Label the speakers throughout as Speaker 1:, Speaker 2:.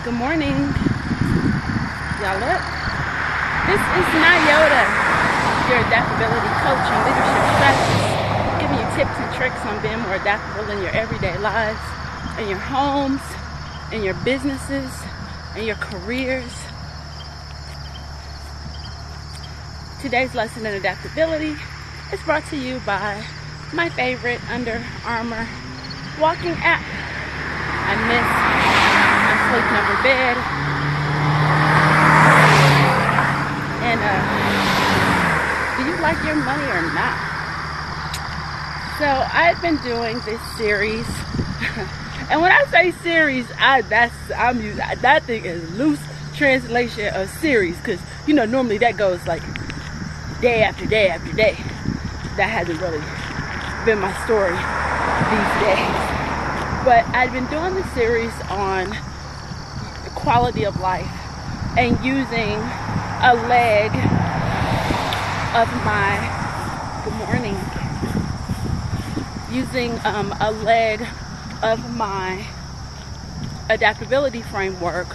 Speaker 1: Good morning. Y'all up? This is Nyota, your adaptability coach and leadership strategist, giving you tips and tricks on being more adaptable in your everyday lives, in your homes, in your businesses, in your careers. Today's lesson in adaptability is brought to you by my favorite Under Armour walking app. I miss sleeping over bed, and do you like your money or not? So I've been doing this series, and when I say series, I'm using that thing is loose translation of series, because normally that goes like day after day after day. That hasn't really been my story these days, but I've been doing the series on quality of life and using a leg of my a leg of my adaptability framework,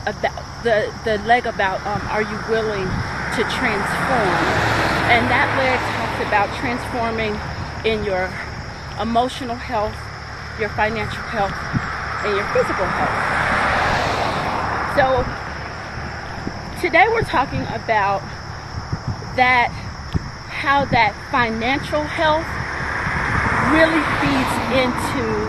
Speaker 1: about the leg about are you willing to transform, and that leg talks about transforming in your emotional health, your financial health, and your physical health. So today we're talking about how that financial health really feeds into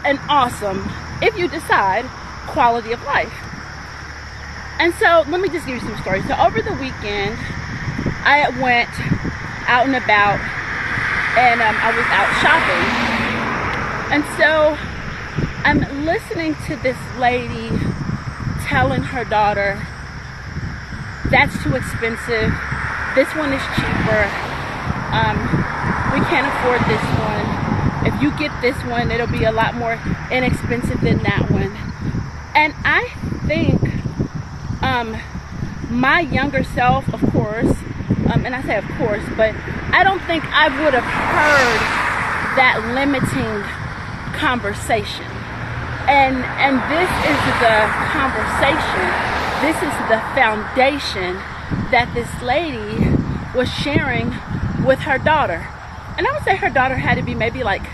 Speaker 1: an awesome, if you decide, quality of life. And so let me just give you some stories. So over the weekend, I went out and about, and I was out shopping. And so I'm listening to this lady telling her daughter, that's too expensive, this one is cheaper, we can't afford this one, if you get this one it'll be a lot more inexpensive than that one. And I think my younger self, of course, and I say of course, but I don't think I would have heard that limiting conversation. And this is the conversation, this is the foundation that this lady was sharing with her daughter. And I would say her daughter had to be maybe like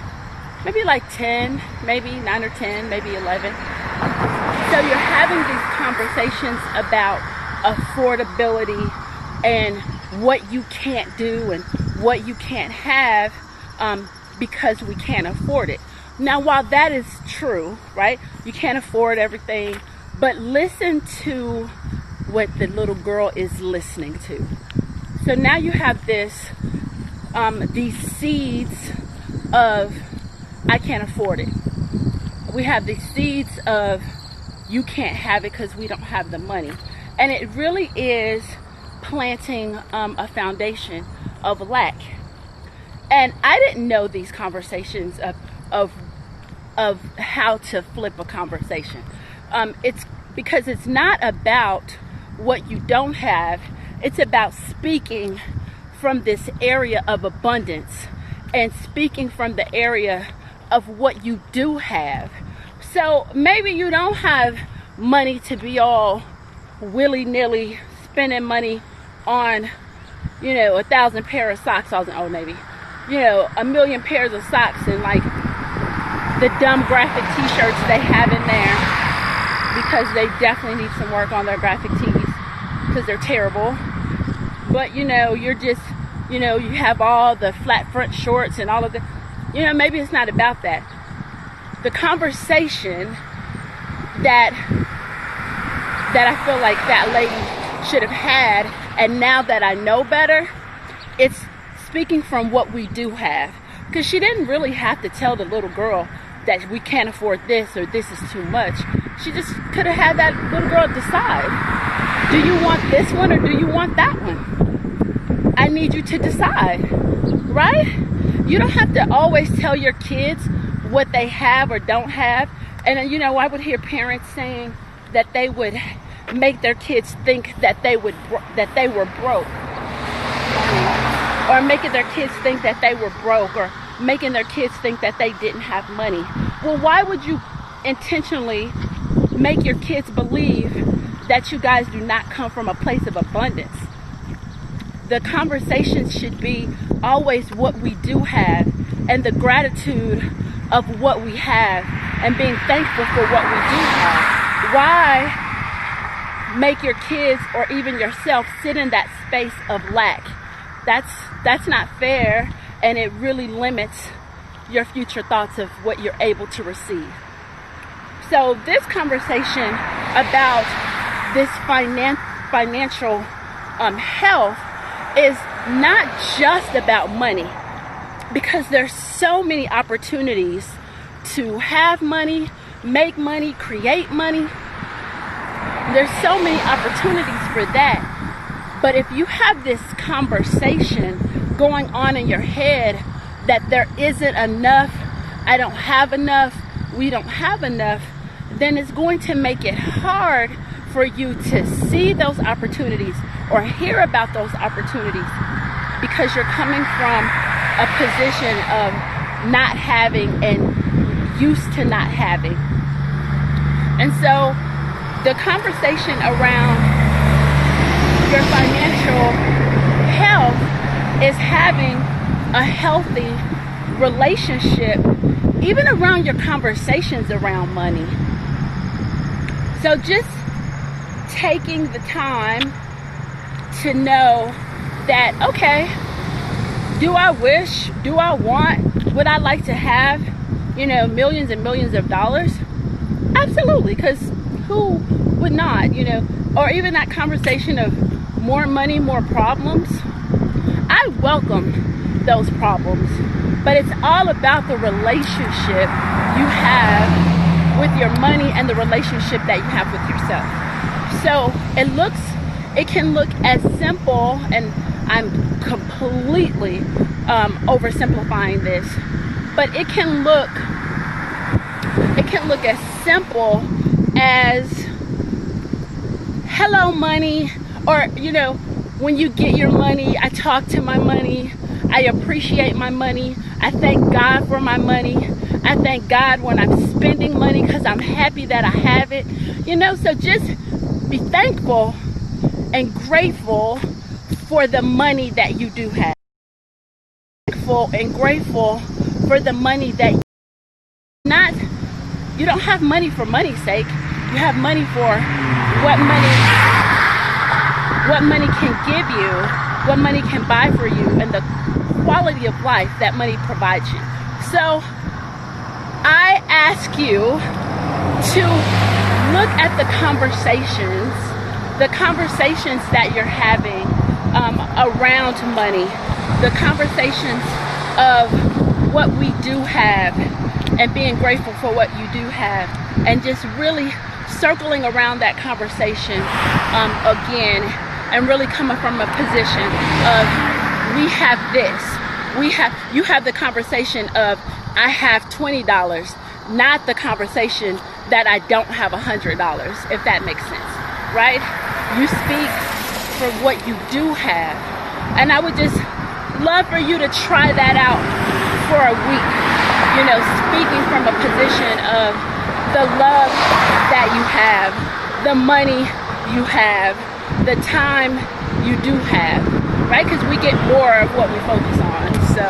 Speaker 1: 10, maybe 9 or 10, maybe 11. So you're having these conversations about affordability and what you can't do and what you can't have because we can't afford it. Now, while that is true, right? You can't afford everything, but listen to what the little girl is listening to. So now you have these seeds of, I can't afford it. We have these seeds of, you can't have it because we don't have the money. And it really is planting a foundation of lack. And I didn't know these conversations of how to flip a conversation. It's because it's not about what you don't have. It's about speaking from this area of abundance and speaking from the area of what you do have. So maybe you don't have money to be all willy-nilly spending money on 1,000 pair of socks. I was in Old Navy. 1 million pairs of socks and like the dumb graphic t-shirts they have in there, because they definitely need some work on their graphic tees because they're terrible. But you're just you have all the flat front shorts and all of the maybe it's not about that. The conversation that I feel like that lady should have had, and now that I know better, it's speaking from what we do have. Because she didn't really have to tell the little girl that we can't afford this or this is too much. She just could have had that little girl decide. Do you want this one or do you want that one? I need you to decide, right? You don't have to always tell your kids what they have or don't have. And I would hear parents saying that they would make their kids think that they were broke, or making their kids think that they were broke, or making their kids think that they didn't have money. Well, why would you intentionally make your kids believe that you guys do not come from a place of abundance? The conversation should be always what we do have and the gratitude of what we have and being thankful for what we do have. Why make your kids or even yourself sit in that space of lack? That's not fair, and it really limits your future thoughts of what you're able to receive. So this conversation about this financial health is not just about money, because there's so many opportunities to have money, make money, create money. There's so many opportunities for that. But if you have this conversation going on in your head that there isn't enough, I don't have enough, we don't have enough, then it's going to make it hard for you to see those opportunities or hear about those opportunities, because you're coming from a position of not having and used to not having. And so the conversation around your financial health is having a healthy relationship, even around your conversations around money. So just taking the time to know that, okay, do I wish, do I want, would I like to have, millions and millions of dollars? Absolutely, because who would not, or even that conversation of more money, more problems. I welcome those problems, but it's all about the relationship you have with your money and the relationship that you have with yourself. So it can look as simple, and I'm completely oversimplifying this, but it can look as simple as hello money, or when you get your money, I talk to my money, I appreciate my money, I thank God for my money, I thank God when I'm spending money because I'm happy that I have it. So just be thankful and grateful for the money that you do have. Thankful and grateful for the money that you don't have money for money's sake. You have money for what money can give you, what money can buy for you, and the quality of life that money provides you. So I ask you to look at the conversations that you're having around money, the conversations of what we do have and being grateful for what you do have, and just really circling around that conversation again, and really coming from a position of we have this. You have the conversation of I have $20, not the conversation that I don't have $100, if that makes sense, right? You speak for what you do have. And I would just love for you to try that out for a week, speaking from a position of the love that you have, the money you have, the time you do have, right? Because we get more of what we focus on. So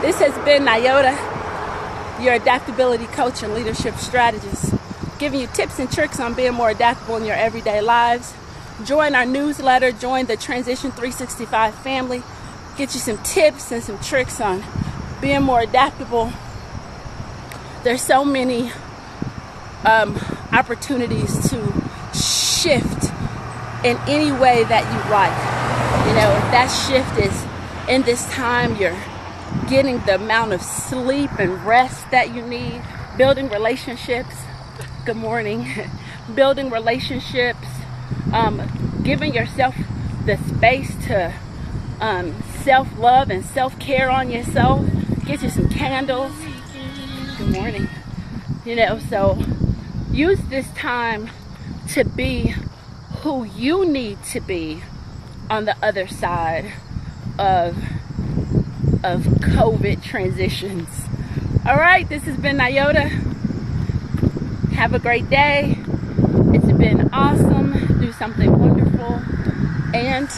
Speaker 1: this has been Nyota, your adaptability coach and leadership strategist, giving you tips and tricks on being more adaptable in your everyday lives. Join our newsletter, join the Transition 365 family, get you some tips and some tricks on being more adaptable. There's so many opportunities to shift in any way that you like. If that shift is in this time, you're getting the amount of sleep and rest that you need, building relationships. Good morning. Building relationships, giving yourself the space to self-love and self-care on yourself. Get you some candles. Good morning. So use this time to be who you need to be on the other side of of COVID transitions. All right, this has been Nyota. Have a great day. It's been awesome. Do something wonderful. And